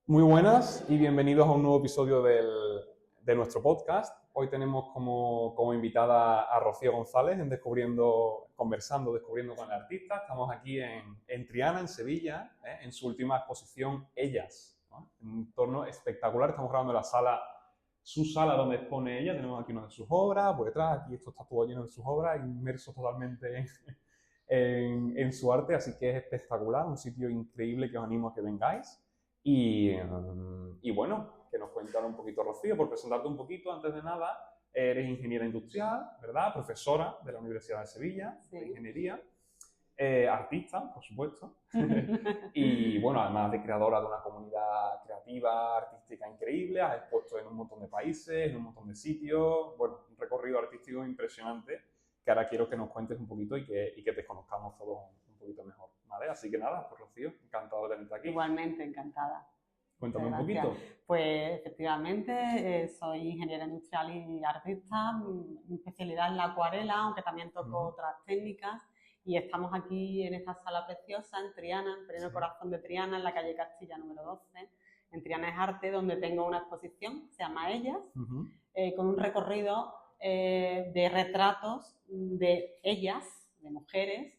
Muy buenas y bienvenidos a un nuevo episodio de nuestro podcast. Hoy tenemos como invitada a Rocío González en Descubriendo con el Artista. Estamos aquí en Triana, en Sevilla, en su última exposición, Ellas, ¿no? En un entorno espectacular. Estamos grabando en su sala donde expone ella. Tenemos aquí una de sus obras, por detrás, aquí esto está todo lleno de sus obras, inmersos totalmente en su arte, así que es espectacular, un sitio increíble que os animo a que vengáis. Y bueno, que nos cuentan un poquito, Rocío, por presentarte un poquito, antes de nada, eres ingeniera industrial, ¿verdad? Profesora de la Universidad de Sevilla, Sí. de ingeniería, artista, por supuesto, y bueno, además de creadora de una comunidad creativa, artística increíble, has expuesto en un montón de países, en un montón de sitios, bueno, un recorrido artístico impresionante que ahora quiero que nos cuentes un poquito y que te conozcamos todos un poquito mejor, ¿vale? Así que nada, pues Rocío, encantado de tenerte aquí. Igualmente, encantada. Cuéntame Muchas un gracias. poquito. Pues efectivamente, soy ingeniera industrial y artista. Mi especialidad es la acuarela, aunque también toco otras técnicas. Y estamos aquí en esta sala preciosa en Triana, en pleno corazón de Triana, en la calle Castilla número 12. En Triana es Arte, donde tengo una exposición, se llama Ellas, con un recorrido de retratos de ellas, de mujeres,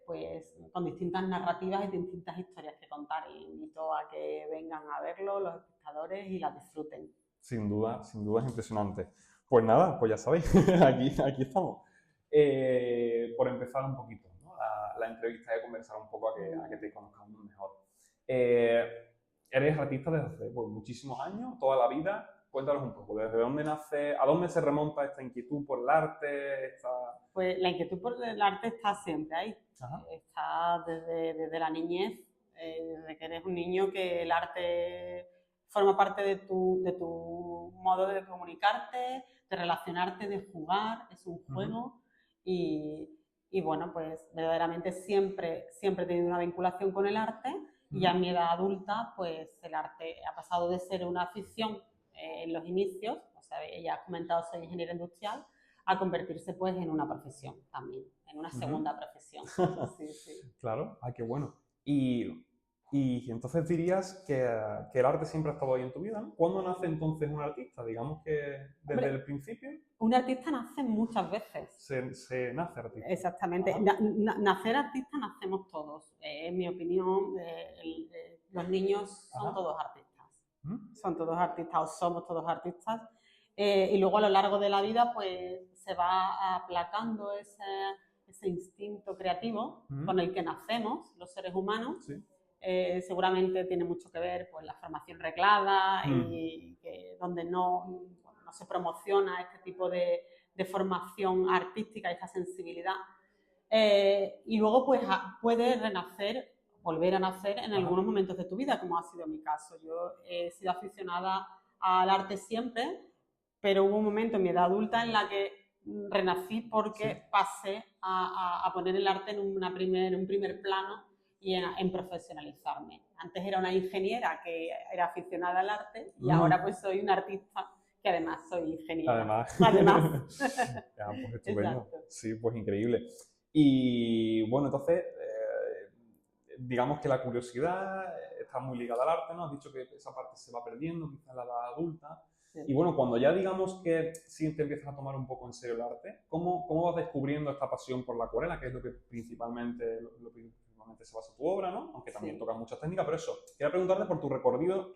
pues con distintas narrativas y distintas historias que contar. Y invito a que vengan a verlo los espectadores y las disfruten. Sin duda es impresionante. Pues nada, pues ya sabéis, aquí estamos. Por empezar un poquito, ¿no? La entrevista y conversar un poco a que te conozcamos mejor. Eres artista desde hace muchísimos años, toda la vida. Cuéntanos un poco, ¿desde dónde nace, a dónde se remonta esta inquietud por el arte? Pues la inquietud por el arte está siempre ahí. Ajá. Está desde la niñez, desde que eres un niño, que el arte forma parte de tu modo de comunicarte, de relacionarte, de jugar, es un juego. Y bueno, pues verdaderamente siempre he tenido una vinculación con el arte. Y ya en mi edad adulta, pues el arte ha pasado de ser una afición en los inicios, o sea, ya has comentado, soy ingeniera industrial, a convertirse pues en una profesión también, en una segunda profesión. Sí, sí. Claro, ay, qué bueno. Y entonces dirías que el arte siempre ha estado ahí en tu vida, ¿no? ¿Cuándo nace entonces un artista? Digamos que desde el principio Un artista nace muchas veces. se nace artista. Exactamente. Nacer artista nacemos todos. En mi opinión, los niños son todos artistas. Son todos artistas o somos todos artistas. Y luego a lo largo de la vida pues se va aplacando ese instinto creativo con el que nacemos los seres humanos. Sí. Seguramente tiene mucho que ver pues la formación reglada y que donde no se promociona este tipo de formación artística, esta sensibilidad. Y luego pues puede renacer, volver a nacer en algunos momentos de tu vida, como ha sido mi caso. Yo he sido aficionada al arte siempre, pero hubo un momento en mi edad adulta en la que renací porque pasé a poner el arte en un primer plano y en profesionalizarme. Antes era una ingeniera que era aficionada al arte y ahora pues soy una artista que además soy ingeniera. Además. Ya, pues estupendo. Exacto. Sí, pues increíble. Y bueno, entonces, digamos que la curiosidad está muy ligada al arte, ¿no? Has dicho que esa parte se va perdiendo, quizás en la edad adulta. Sí. Y bueno, cuando ya digamos que sí te empiezas a tomar un poco en serio el arte, ¿cómo vas descubriendo esta pasión por la acuarela, que es lo que principalmente se basa tu obra, ¿no? Aunque también tocas muchas técnicas, pero eso, quería preguntarte por tu recorrido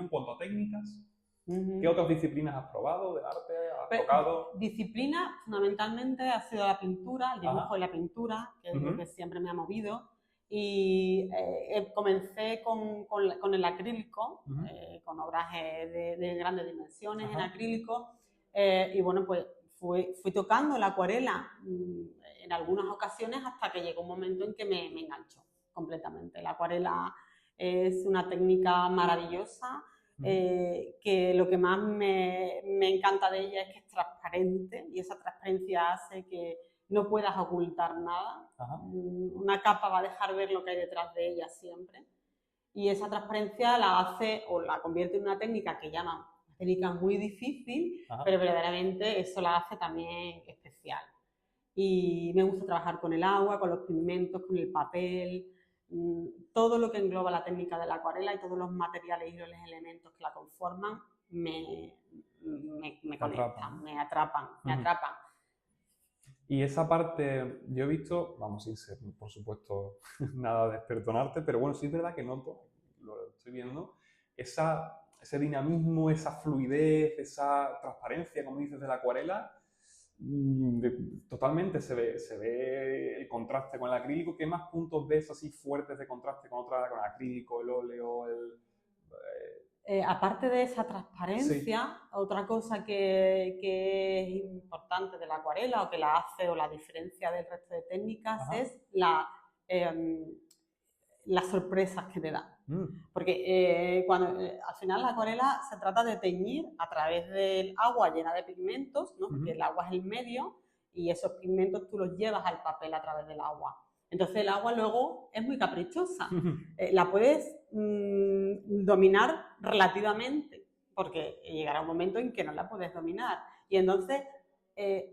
en cuanto a técnicas. ¿Qué otras disciplinas has probado del arte? ¿Has tocado? Disciplina, fundamentalmente, ha sido la pintura, el dibujo y la pintura, que es lo que siempre me ha movido. Y comencé con el acrílico, con obras de grandes dimensiones en acrílico. Y bueno, pues fui tocando la acuarela en algunas ocasiones hasta que llegó un momento en que me enganchó completamente. La acuarela es una técnica maravillosa. Que lo que más me encanta de ella es que es transparente y esa transparencia hace que no puedas ocultar nada. Una capa va a dejar ver lo que hay detrás de ella siempre y esa transparencia la hace o la convierte en una técnica que llaman una técnica muy difícil, pero verdaderamente eso la hace también especial. Y me gusta trabajar con el agua, con los pigmentos, con el papel. todo lo que engloba la técnica de la acuarela y todos los materiales y los elementos que la conforman me conectan, me atrapan. Y esa parte, yo he visto, vamos, sin ser, por supuesto, nada de experto en arte, pero bueno, sí es verdad que noto, lo estoy viendo, ese dinamismo, esa fluidez, esa transparencia, como dices, de la acuarela, totalmente se ve el contraste con el acrílico. ¿Qué más puntos ves así fuertes de contraste con con el acrílico, el óleo, aparte de esa transparencia, sí, otra cosa que es importante de la acuarela o que la hace o la diferencia del resto de técnicas, ajá, es las sorpresas que te da. Porque al final la acuarela se trata de teñir a través del agua llena de pigmentos, ¿no? Porque el agua es el medio y esos pigmentos tú los llevas al papel a través del agua. Entonces el agua luego es muy caprichosa. La puedes dominar relativamente, porque llegará un momento en que no la puedes dominar. Y entonces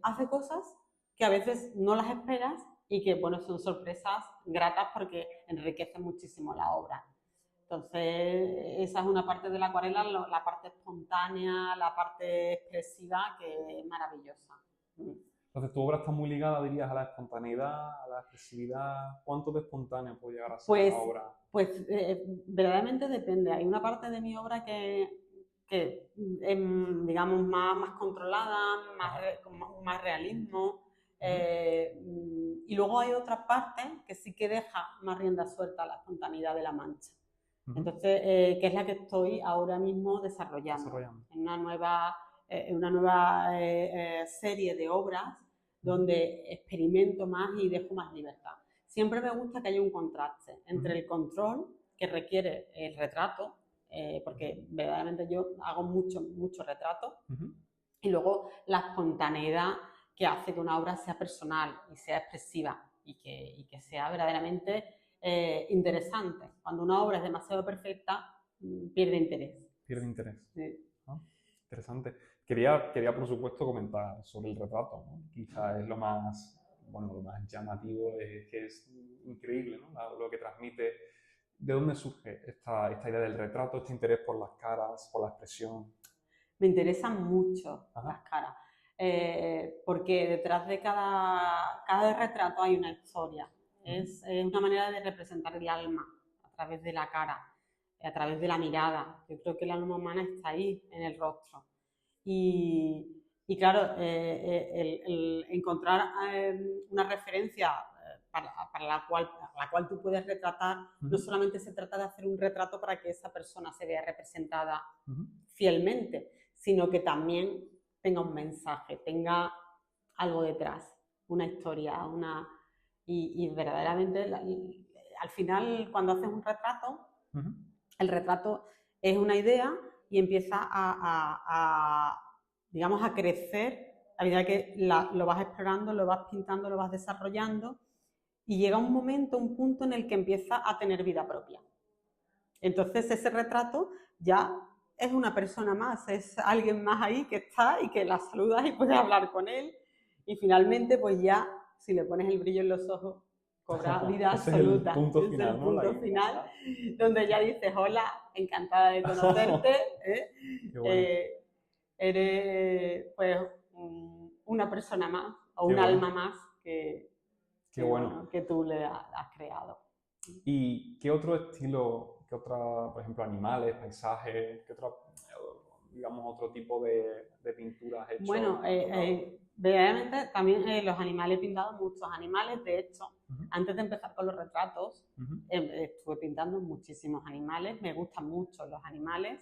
hace cosas que a veces no las esperas y que, bueno, son sorpresas gratas porque enriquecen muchísimo la obra. Entonces, esa es una parte de la acuarela, la parte espontánea, la parte expresiva, que es maravillosa. Entonces, tu obra está muy ligada, dirías, a la espontaneidad, a la expresividad. ¿Cuánto de espontánea puede llegar a ser la obra? Pues verdaderamente depende. Hay una parte de mi obra que es, digamos, más controlada, con más realismo. Y luego hay otra parte que sí que deja más rienda suelta a la espontaneidad de la mancha. Entonces, que es la que estoy ahora mismo desarrollando. En una nueva serie de obras donde experimento más y dejo más libertad. Siempre me gusta que haya un contraste entre el control que requiere el retrato, porque verdaderamente yo hago mucho retrato, y luego la espontaneidad que hace que una obra sea personal y sea expresiva y que sea verdaderamente interesante. Cuando una obra es demasiado perfecta, pierde interés. Pierde interés. Sí. ¿No? Interesante. Quería, por supuesto, comentar sobre el retrato, ¿no? Quizá es lo más llamativo, es que es increíble, ¿no? Lo que transmite. ¿De dónde surge esta idea del retrato, este interés por las caras, por la expresión? Me interesan mucho las caras, porque detrás de cada retrato hay una historia. Es una manera de representar el alma a través de la cara, a través de la mirada. Yo creo que el alma humana está ahí, en el rostro. Y claro, el encontrar una referencia para la cual tú puedes retratar, no solamente se trata de hacer un retrato para que esa persona se vea representada fielmente, sino que también tenga un mensaje, tenga algo detrás, una historia, y verdaderamente al final cuando haces un retrato, el retrato es una idea y empieza digamos, a crecer a medida que lo vas explorando, lo vas pintando, lo vas desarrollando, y llega un momento, un punto en el que empieza a tener vida propia. Entonces ese retrato ya es una persona más, es alguien más ahí que está y que la saludas y puedes hablar con él, y finalmente pues ya, si le pones el brillo en los ojos, cobra vida absoluta. Es el punto final, es el punto final, donde ya dices, hola, encantada de conocerte, eres pues una persona más, o un alma más que tú le has creado. ¿Y qué otro estilo, por ejemplo, animales, paisajes, qué otro, digamos, otro tipo de pinturas has hecho? Bueno, verdaderamente también los animales, he pintado muchos animales. De hecho, antes de empezar con los retratos, estuve pintando muchísimos animales. Me gustan mucho los animales.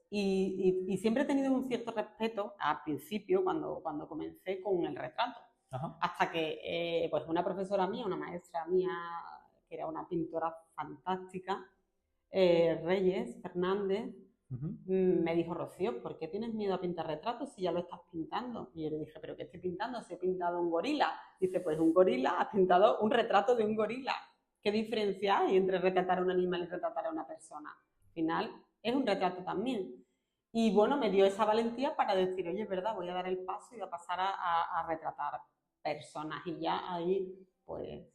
Y siempre he tenido un cierto respeto al principio, cuando comencé con el retrato. Hasta que pues una profesora mía, una maestra mía, que era una pintora fantástica, Reyes Fernández, me dijo, Rocío, ¿por qué tienes miedo a pintar retratos si ya lo estás pintando? Y yo le dije, ¿pero qué estoy pintando? Si he pintado un gorila. Dice, pues un gorila, has pintado un retrato de un gorila. ¿Qué diferencia hay entre retratar a un animal y retratar a una persona? Al final es un retrato también. Y bueno, me dio esa valentía para decir, oye, es verdad, voy a dar el paso y voy a pasar a retratar personas. Y ya ahí, pues,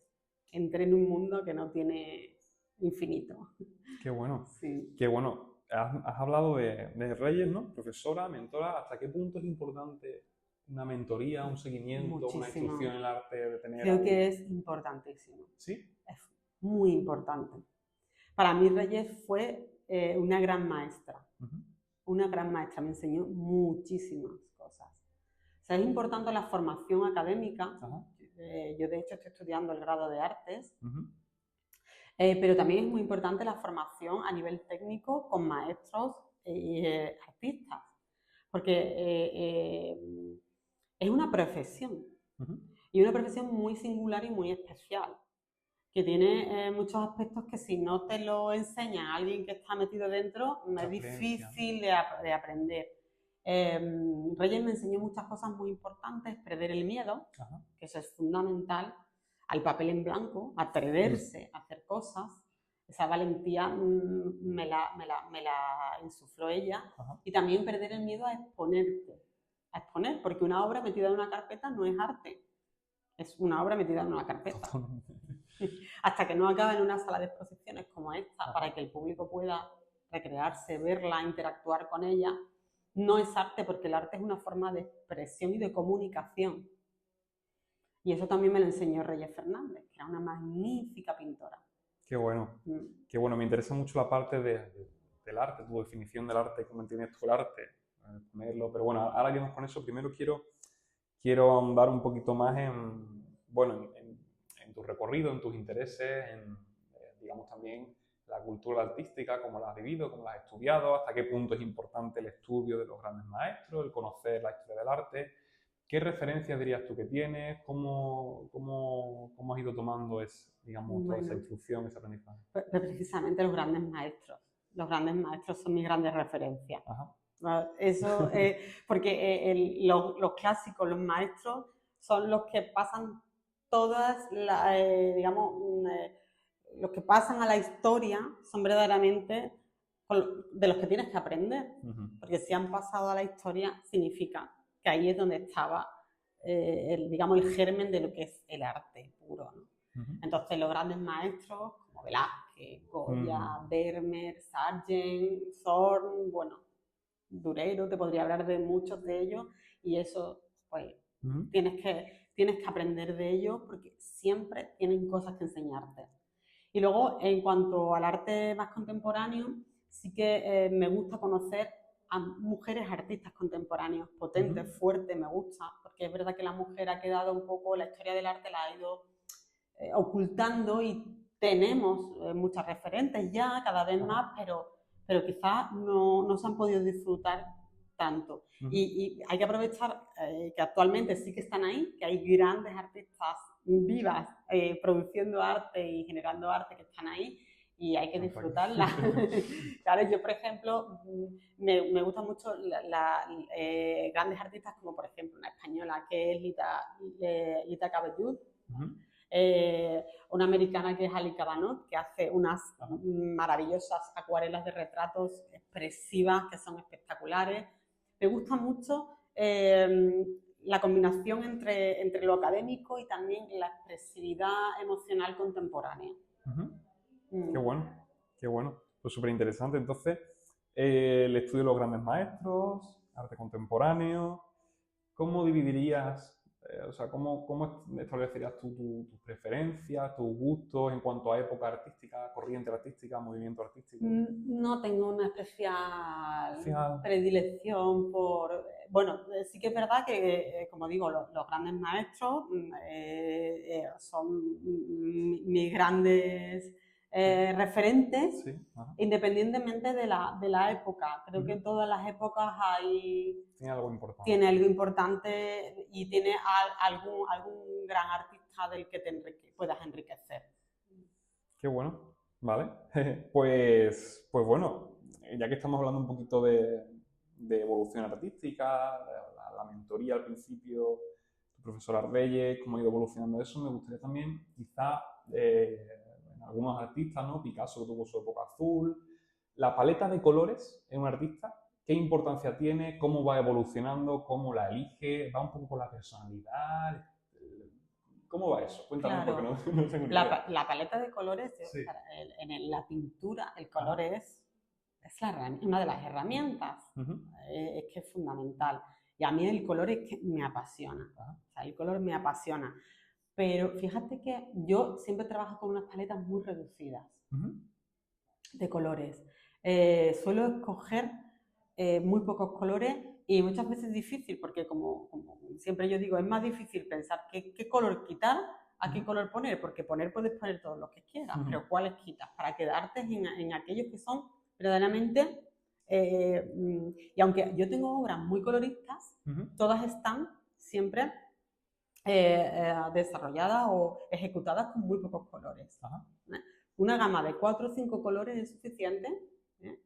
entré en un mundo que no tiene infinito. Qué bueno. Sí. Qué bueno. Has hablado de Reyes, ¿no? Profesora, mentora. ¿Hasta qué punto es importante una mentoría, un seguimiento, Muchísimo. una instrucción en el arte de tener Creo que es importantísimo. ¿Sí? Es muy importante. Para mí Reyes fue una gran maestra. Una gran maestra, me enseñó muchísimas cosas. O sea, es importante la formación académica. Yo de hecho estoy estudiando el grado de artes. Pero también es muy importante la formación a nivel técnico con maestros y artistas. Porque es una profesión. Y una profesión muy singular y muy especial, que tiene muchos aspectos que si no te lo enseña alguien que está metido dentro, es difícil de aprender. Reyes me enseñó muchas cosas muy importantes, perder el miedo, que eso es fundamental, al papel en blanco, atreverse a hacer cosas. Esa valentía me la insufló ella. Y también perder el miedo a exponerte, a exponer, porque una obra metida en una carpeta no es arte. Es una obra metida en una carpeta. Hasta que no acaba en una sala de exposiciones como esta, para que el público pueda recrearse, verla, interactuar con ella, no es arte, porque el arte es una forma de expresión y de comunicación. Y eso también me lo enseñó Reyes Fernández, que era una magnífica pintora. Qué bueno. Qué bueno. Me interesa mucho la parte del arte, tu definición del arte, cómo entiendes tú el arte, ponerlo. Pero bueno, ahora iremos con eso. Primero quiero ahondar un poquito más en tu recorrido, en tus intereses, digamos también la cultura artística, cómo la has vivido, cómo la has estudiado, hasta qué punto es importante el estudio de los grandes maestros, el conocer la historia del arte. ¿Qué referencias dirías tú que tienes? ¿Cómo has ido tomando toda esa instrucción, ese aprendizaje? Precisamente los grandes maestros. Los grandes maestros son mis grandes referencias. Eso, porque los clásicos, los maestros, son los que pasan todas, los que pasan a la historia son verdaderamente de los que tienes que aprender. Porque si han pasado a la historia, significa que ahí es donde estaba el germen de lo que es el arte puro, ¿no? Entonces los grandes maestros como Velázquez, Goya, Vermeer, Sargent, Zorn, bueno, Durero, te podría hablar de muchos de ellos, y eso pues tienes que aprender de ellos, porque siempre tienen cosas que enseñarte. Y luego, en cuanto al arte más contemporáneo, sí que me gusta conocer a mujeres artistas contemporáneos, potentes, fuertes, me gusta, porque es verdad que la mujer ha quedado un poco, la historia del arte la ha ido ocultando, y tenemos muchas referentes ya, cada vez más, pero quizás no se han podido disfrutar tanto. Y hay que aprovechar que actualmente sí que están ahí, que hay grandes artistas vivas produciendo arte y generando arte que están ahí, y hay que disfrutarla. Claro, yo por ejemplo me gustan mucho grandes artistas como por ejemplo una española que es Lita Cabellut, una americana que es Ali Cabanot, que hace unas maravillosas acuarelas de retratos expresivas que son espectaculares. Me gusta mucho la combinación entre lo académico y también la expresividad emocional contemporánea. Qué bueno, qué bueno. Pues súper interesante. Entonces, el estudio de los grandes maestros, arte contemporáneo, ¿cómo dividirías, cómo establecerías tú tus preferencias, tus gustos en cuanto a época artística, corriente artística, movimiento artístico? No tengo una especial predilección por... Bueno, sí que es verdad que, como digo, los grandes maestros son mis grandes referentes, independientemente de la época. Creo que en todas las épocas tiene algo importante y tiene algún gran artista del que te puedas enriquecer. Qué bueno, vale. Pues bueno, ya que estamos hablando un poquito de evolución artística, la mentoría al principio, tu profesora Reyes, cómo ha ido evolucionando eso, me gustaría también quizá en algunos artistas, ¿no? Picasso tuvo su época azul, la paleta de colores en un artista, ¿qué importancia tiene? ¿Cómo va evolucionando? ¿Cómo la elige? ¿Va un poco con la personalidad? ¿Cómo va eso? Cuéntame Claro. porque no tengo ni idea. La paleta de colores, Sí. en la pintura, el color es una de las herramientas. Es que es fundamental. Y a mí el color es que me apasiona. O sea, el color me apasiona. Pero fíjate que yo siempre trabajo con unas paletas muy reducidas de colores. Suelo escoger muy pocos colores y muchas veces es difícil porque como siempre yo digo, es más difícil pensar qué color quitar a qué color poner, porque puedes poner todos los que quieras, pero ¿cuáles quitas? Para quedarte en aquellos que son verdaderamente... y aunque yo tengo obras muy coloristas, todas están siempre desarrolladas o ejecutadas con muy pocos colores. Una gama de 4 o 5 colores es suficiente,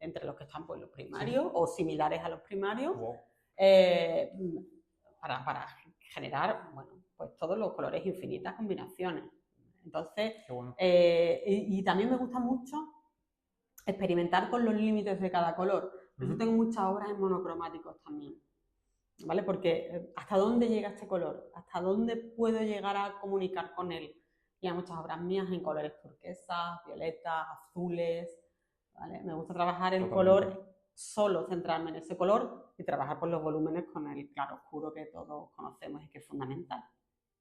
entre los que están pues, los primarios o similares a los primarios, para generar, bueno, pues todos los colores, infinitas combinaciones. Entonces, bueno. Y también me gusta mucho experimentar con los límites de cada color. Por eso tengo muchas obras en monocromáticos también, ¿vale? Porque ¿hasta dónde llega este color? ¿Hasta dónde puedo llegar a comunicar con él? Y hay muchas obras mías en colores turquesas, violetas, azules, ¿vale? Me gusta trabajar el color, solo centrarme en ese color y trabajar por los volúmenes con el claro oscuro que todos conocemos y que es fundamental.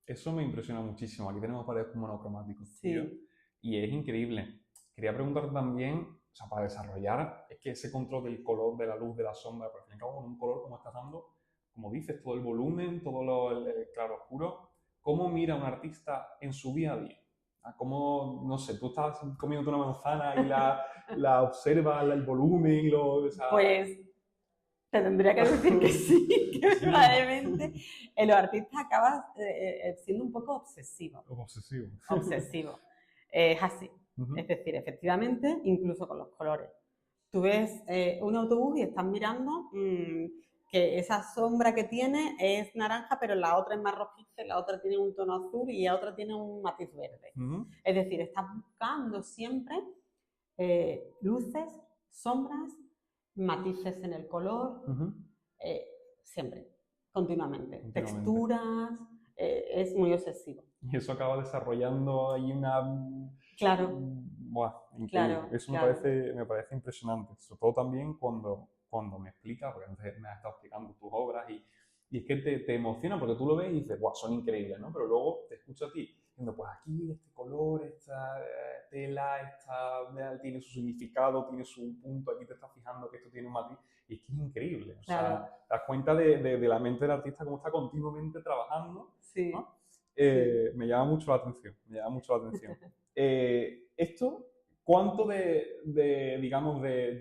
Eso me impresiona muchísimo. Aquí tenemos paredes monocromáticos. Sí. Y es increíble. Quería preguntarte también, o sea, para desarrollar, es que ese control del color, de la luz, de la sombra, pero al fin y al cabo con un color como estás dando, como dices, todo el volumen, todo el claro oscuro, ¿cómo mira un artista en su día a día? ¿Cómo, no sé, tú estás comiendo una manzana y la observas, el volumen, o sea... Pues te tendría que decir que sí, que probablemente los artistas acaban siendo un poco obsesivos. Obsesivo. Es así. Es decir, efectivamente, incluso con los colores. Tú ves un autobús y estás mirando que esa sombra que tiene es naranja, pero la otra es más rojiza, la otra tiene un tono azul y la otra tiene un matiz verde. Es decir, estás buscando siempre luces, sombras, matices en el color, siempre, continuamente. Texturas, es muy obsesivo. Y eso acaba desarrollando ahí una... Claro. Buah, increíble. Claro, eso me parece impresionante, sobre todo también cuando me explicas, porque antes me has estado explicando tus obras y es que te emociona porque tú lo ves y dices, guau, son increíbles, ¿no? Pero luego te escucho a ti diciendo, pues aquí este color, esta tela, tiene su significado, tiene su punto, aquí te estás fijando que esto tiene un matiz, y es que es increíble. O sea, te das cuenta de la mente del artista cómo está continuamente trabajando, sí. ¿no? Me llama mucho la atención, esto, ¿cuánto digamos, de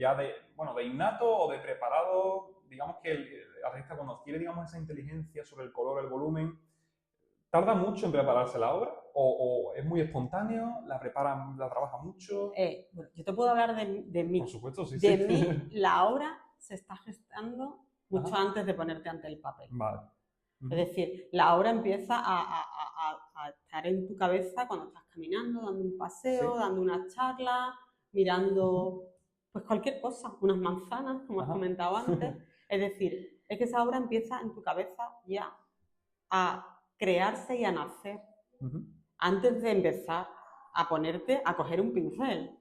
innato o de preparado, digamos que el artista cuando adquiere, digamos, esa inteligencia sobre el color, el volumen, tarda mucho en prepararse la obra o es muy espontáneo, la trabaja mucho? Bueno, yo te puedo hablar de mí. Por supuesto, sí. De mí, la obra se está gestando mucho antes de ponerte ante el papel. Vale. Es decir, la obra empieza a estar en tu cabeza cuando estás caminando, dando un paseo, dando una charla, mirando pues cualquier cosa, unas manzanas, como has comentado antes. Es decir, es que esa obra empieza en tu cabeza ya a crearse y a nacer antes de empezar a ponerte a coger un pincel.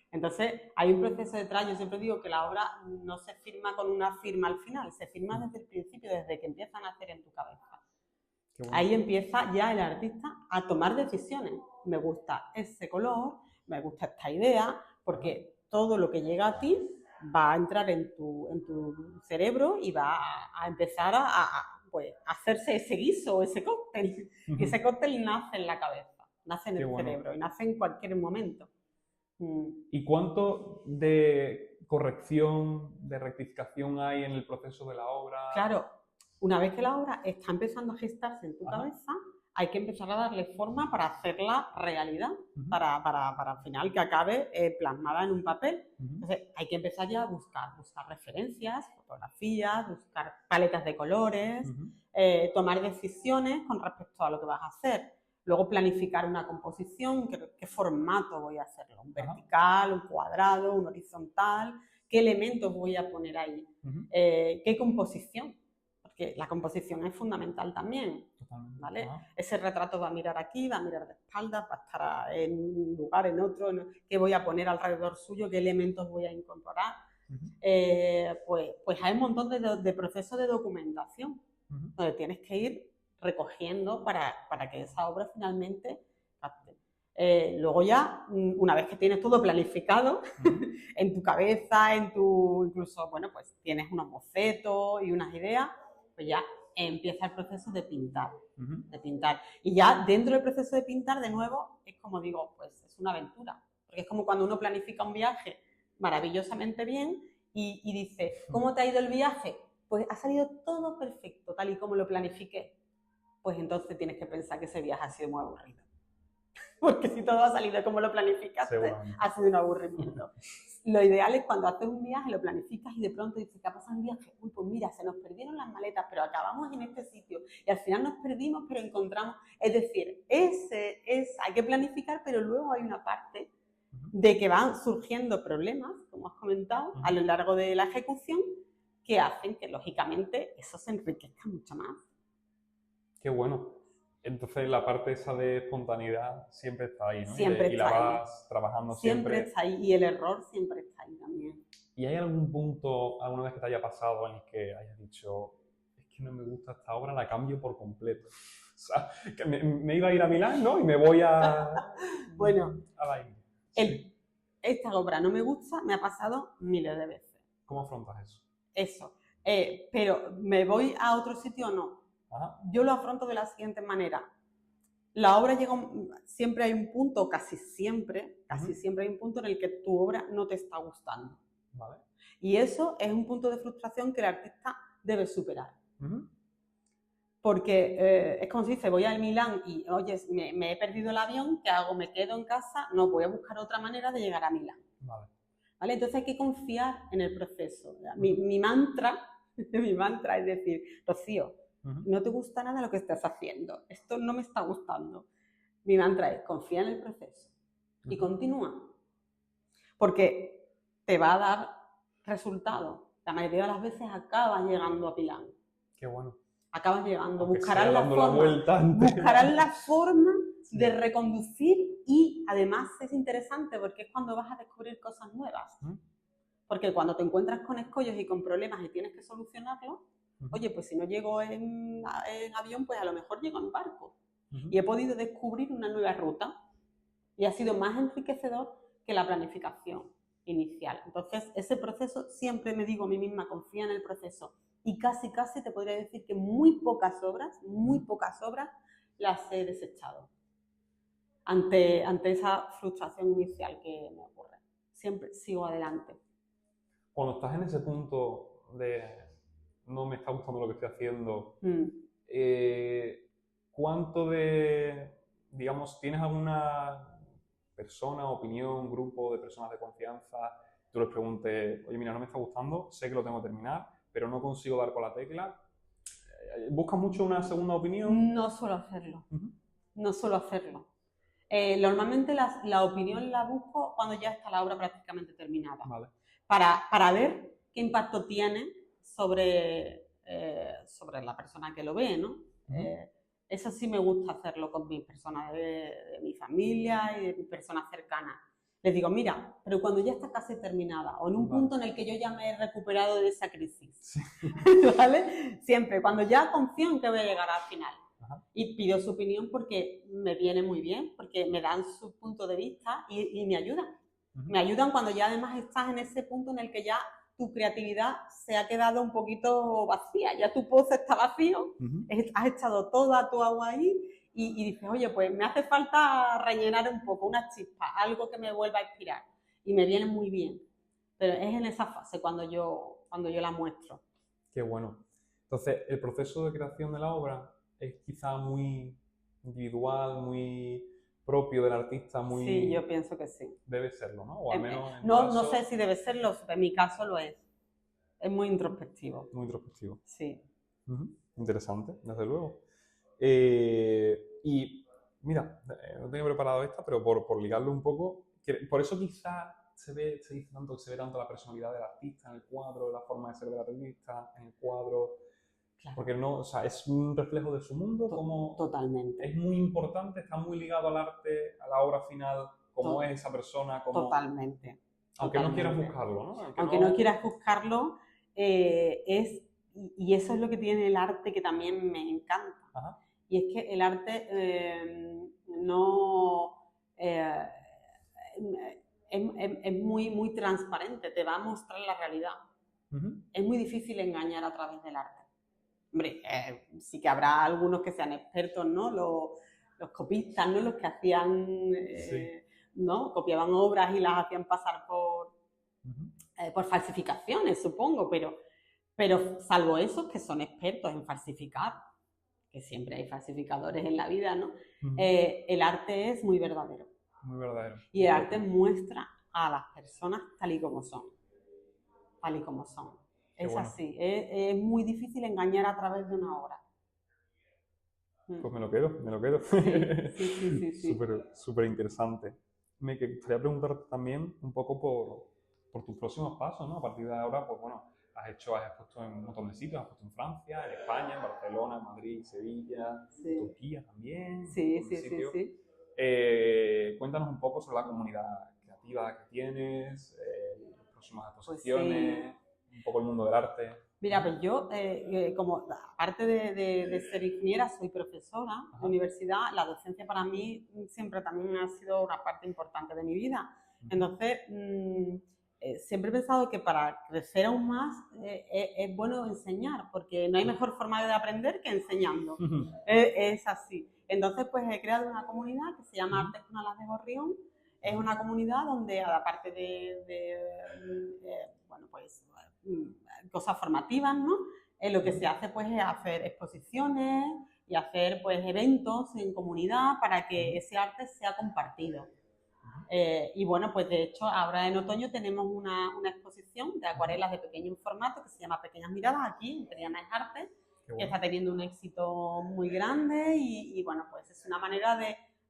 Entonces, hay un proceso detrás. Yo siempre digo que la obra no se firma con una firma al final, se firma desde el principio, desde que empieza a nacer en tu cabeza. Bueno. Ahí empieza ya el artista a tomar decisiones. Me gusta ese color, me gusta esta idea, porque todo lo que llega a ti va a entrar en tu cerebro y va a empezar pues, a hacerse ese guiso, ese cóctel. Y ese cóctel nace en la cabeza, nace en el cerebro y nace en cualquier momento. ¿Y cuánto de corrección, de rectificación hay en el proceso de la obra? Claro, una vez que la obra está empezando a gestarse en tu cabeza, hay que empezar a darle forma para hacerla realidad, para al final que acabe plasmada en un papel. Entonces hay que empezar ya a buscar referencias, fotografías, buscar paletas de colores, tomar decisiones con respecto a lo que vas a hacer. Luego planificar una composición, qué formato voy a hacerlo, un vertical, un cuadrado, un horizontal, qué elementos voy a poner ahí, qué composición, porque la composición es fundamental también. Totalmente. ¿Vale? Ese retrato va a mirar aquí, va a mirar de espaldas, va a estar en un lugar, en otro, qué voy a poner alrededor suyo, qué elementos voy a incorporar. Pues hay un montón de procesos de documentación donde tienes que ir recogiendo para que esa obra finalmente capte. Luego ya, una vez que tienes todo planificado en tu cabeza, incluso, bueno, pues tienes unos bocetos y unas ideas, pues ya empieza el proceso de pintar, de pintar. Y ya dentro del proceso de pintar, de nuevo, es como digo, pues es una aventura. Porque es como cuando uno planifica un viaje maravillosamente bien y dice, ¿cómo te ha ido el viaje? Pues ha salido todo perfecto, tal y como lo planifiqué. Pues entonces tienes que pensar que ese viaje ha sido muy aburrido. Porque si todo ha salido como lo planificaste, ha sido un aburrimiento. Lo ideal es cuando haces un viaje, lo planificas y de pronto dices, ¿qué ha pasado en el viaje? Uy, pues mira, se nos perdieron las maletas, pero acabamos en este sitio y al final nos perdimos, pero encontramos. Es decir, hay que planificar, pero luego hay una parte de que van surgiendo problemas, como has comentado, a lo largo de la ejecución, que hacen que, lógicamente, eso se enriquezca mucho más. Qué bueno. Entonces la parte esa de espontaneidad siempre está ahí, ¿no? Siempre y la vas trabajando siempre. Siempre está ahí y el error siempre está ahí también. ¿Y hay algún punto, alguna vez que te haya pasado en el que hayas dicho, es que no me gusta esta obra, la cambio por completo? O sea, que me iba a ir a Milán, ¿no? Y me voy a... Bueno, a la India. Sí. Esta obra no me gusta, me ha pasado miles de veces. ¿Cómo afrontas eso? Eso. Pero ¿me voy a otro sitio o no? Ajá. Yo lo afronto de la siguiente manera. La obra siempre hay un punto, casi siempre hay un punto en el que tu obra no te está gustando. Vale. Y eso es un punto de frustración que el artista debe superar. Porque es como si dice, voy al Milán y, oye, me he perdido el avión, ¿qué hago? ¿Me quedo en casa? No, voy a buscar otra manera de llegar a Milán. ¿Vale? Entonces hay que confiar en el proceso. Mi mantra es decir, Rocío, no te gusta nada lo que estás haciendo, esto no me está gustando. Mi mantra es, confía en el proceso y continúa. Porque te va a dar resultados. La mayoría de las veces acabas llegando a Milán. Qué bueno. Acabas llegando, Aunque buscarás la forma de reconducir y además es interesante porque es cuando vas a descubrir cosas nuevas. Porque cuando te encuentras con escollos y con problemas y tienes que solucionarlos, oye, pues si no llego en avión, pues a lo mejor llego en barco. Y he podido descubrir una nueva ruta y ha sido más enriquecedor que la planificación inicial. Entonces, ese proceso siempre me digo a mí misma, confía en el proceso. Y casi te podría decir que muy pocas obras las he desechado ante esa frustración inicial que me ocurre. Siempre sigo adelante. Cuando estás en ese punto de no me está gustando lo que estoy haciendo, ¿cuánto digamos, tienes alguna persona, opinión, grupo de personas de confianza, tú les preguntes, oye, mira, no me está gustando, sé que lo tengo que terminar, pero no consigo dar con la tecla? ¿Buscas mucho una segunda opinión? No suelo hacerlo. No suelo hacerlo. Normalmente la opinión la busco cuando ya está la obra prácticamente terminada. Vale. Para ver qué impacto tiene sobre la persona que lo ve, ¿no? Eso sí me gusta hacerlo con mis personas de mi familia y de mis personas cercanas. Les digo, mira, pero cuando ya está casi terminada o en un punto en el que yo ya me he recuperado de esa crisis, sí. ¿Vale? Siempre, cuando ya confío en que voy a llegar al final. Y pido su opinión porque me viene muy bien, porque me dan su punto de vista y me ayudan. Me ayudan cuando ya además estás en ese punto en el que ya tu creatividad se ha quedado un poquito vacía, ya tu pozo está vacío, has echado toda tu agua ahí y dices, oye, pues me hace falta rellenar un poco, una chispa, algo que me vuelva a inspirar. Y me viene muy bien. Pero es en esa fase cuando yo la muestro. Qué bueno. Entonces, el proceso de creación de la obra es quizá muy individual, muy propio del artista, muy... Sí, yo pienso que sí. Debe serlo, ¿no? O al menos no sé si debe serlo, en mi caso lo es. Es muy introspectivo. Muy introspectivo. Sí. Interesante, desde luego. Y mira, no tenía preparado esta, pero por ligarlo un poco, por eso quizá se ve tanto la personalidad del artista en el cuadro, la forma de ser del artista en el cuadro. Claro. Porque no, o sea, es un reflejo de su mundo, como Totalmente. es muy importante, está muy ligado al arte, a la obra final, cómo es esa persona, cómo... Totalmente. Aunque no quieras Totalmente. buscarlo, ¿no? Aunque no quieras buscarlo, y eso es lo que tiene el arte que también me encanta. Ajá. Y es que el arte no es muy, muy transparente, te va a mostrar la realidad. Es muy difícil engañar a través del arte. Hombre, sí que habrá algunos que sean expertos, ¿no? Los copistas, ¿no? Los que hacían, ¿no? Copiaban obras y las hacían pasar por falsificaciones, supongo, pero salvo esos que son expertos en falsificar, que siempre hay falsificadores en la vida, ¿no? El arte es muy verdadero. Muy verdadero. Y el arte muestra a las personas tal y como son. Tal y como son. Es bueno. Así. Es muy difícil engañar a través de una obra. Pues me lo quedo. Sí. Súper interesante. Me gustaría preguntarte también un poco por tus próximos pasos, ¿no? A partir de ahora, pues bueno, has expuesto en un montón de sitios, has expuesto en Francia, en España, en Barcelona, en Madrid, Sevilla, Turquía también. Sí. Cuéntanos un poco sobre la comunidad creativa que tienes, próximas exposiciones, un poco el mundo del arte. Mira, pues yo, como aparte de ser ingeniera, soy profesora de universidad. La docencia para mí siempre también ha sido una parte importante de mi vida. Entonces, siempre he pensado que para crecer aún más es bueno enseñar, porque no hay mejor forma de aprender que enseñando. Es así. Entonces, pues he creado una comunidad que se llama Artes con Alas de Gorrión. Es una comunidad donde, aparte bueno, pues cosas formativas, ¿no? Lo que se hace, pues, es hacer exposiciones y hacer, pues, eventos en comunidad para que ese arte sea compartido. Y bueno, pues de hecho ahora en otoño tenemos una exposición de acuarelas de pequeño formato que se llama Pequeñas Miradas aquí en Triana es Arte, que está teniendo un éxito muy grande y bueno, pues es una manera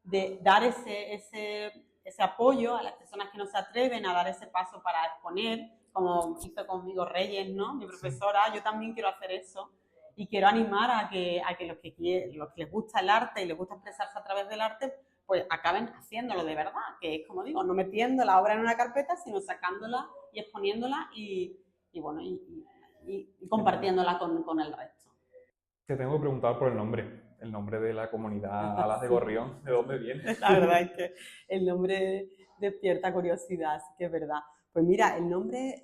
de dar ese apoyo a las personas que no se atreven a dar ese paso para exponer, como hizo conmigo Reyes, ¿no? Mi profesora. Yo también quiero hacer eso y quiero animar a que los que les gusta el arte y les gusta expresarse a través del arte, pues acaben haciéndolo de verdad, que es como digo, no metiendo la obra en una carpeta, sino sacándola y exponiéndola y bueno, y compartiéndola con el resto. Te tengo que preguntar por el nombre de la comunidad Alas de Gorrión, ¿de dónde viene? La verdad es que el nombre despierta curiosidad, así que es verdad. Pues mira, el nombre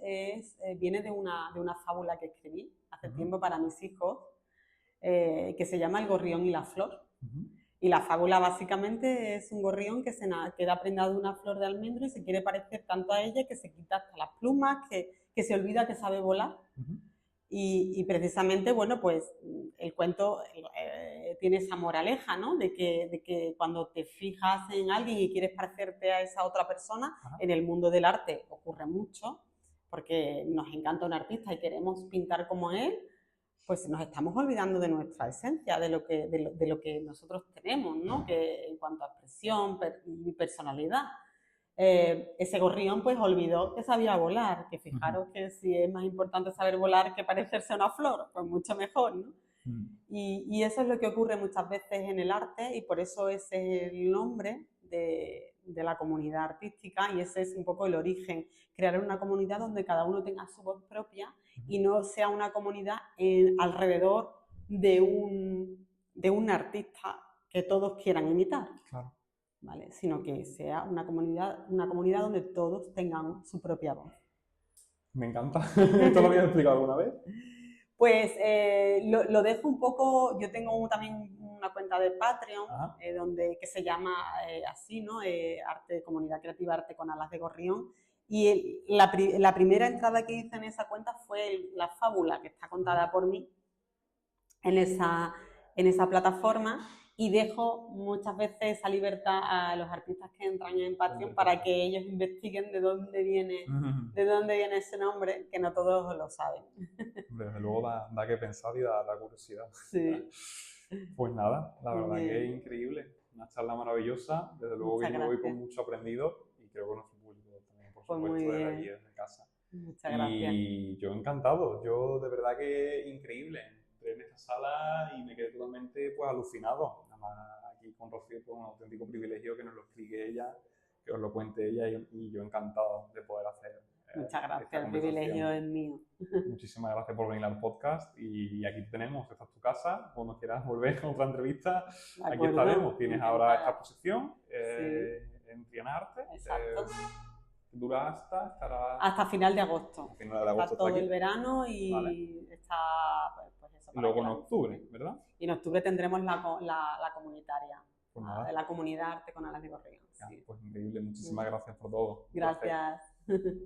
viene de una fábula que escribí hace tiempo para mis hijos, que se llama El gorrión y la flor. Y la fábula básicamente es un gorrión que queda prendado de una flor de almendro y se quiere parecer tanto a ella que se quita hasta las plumas, que se olvida que sabe volar. Y precisamente, bueno, pues el cuento tiene esa moraleja, ¿no? De que cuando te fijas en alguien y quieres parecerte a esa otra persona, en el mundo del arte ocurre mucho, porque nos encanta un artista y queremos pintar como él, pues nos estamos olvidando de nuestra esencia, de lo que nosotros tenemos, ¿no? Que en cuanto a expresión y personalidad. Ese gorrión pues olvidó que sabía volar, que fijaros que si es más importante saber volar que parecerse a una flor, pues mucho mejor, ¿no? Y eso es lo que ocurre muchas veces en el arte y por eso ese es el nombre de la comunidad artística y ese es un poco el origen, crear una comunidad donde cada uno tenga su voz propia y no sea una comunidad alrededor de un artista que todos quieran imitar. Claro. ¿Vale? Sino que sea una comunidad donde todos tengan su propia voz. Me encanta. ¿Esto lo habías explicado alguna vez? Pues lo dejo un poco. Yo tengo también una cuenta de Patreon que se llama así, ¿no? Comunidad creativa Arte con Alas de Gorrión. Y la primera entrada que hice en esa cuenta fue la fábula que está contada por mí en esa plataforma. Y dejo muchas veces esa libertad a los artistas que entran en Patreon para que ellos investiguen de dónde viene ese nombre, que no todos lo saben. Desde luego da que pensar y da curiosidad. Sí. Pues nada, la verdad que es increíble. Una charla maravillosa. Desde luego que yo me voy con mucho aprendido y creo que nuestro público también, por supuesto, desde allí, desde casa. Muchas gracias. Y yo encantado. Yo de verdad que increíble. entré en esta sala y me quedé totalmente pues alucinado. Nada más aquí con Rocío, pues un auténtico privilegio que nos lo explique ella, que os lo cuente ella y yo encantado de poder hacer. Muchas gracias, el privilegio es mío. Muchísimas gracias por venir al podcast y aquí te tenemos, esta es tu casa, cuando quieras volver con otra entrevista, aquí estaremos. Tienes ahora esta exposición en Trianarte. Exacto. ¿Dura hasta final de agosto? A final de agosto está todo el verano y está pues eso. Y luego en octubre, ¿verdad? Y en octubre tendremos la comunitaria, pues la comunidad Arte con Alas de Gorrión. Pues increíble, muchísimas gracias por todo. Gracias.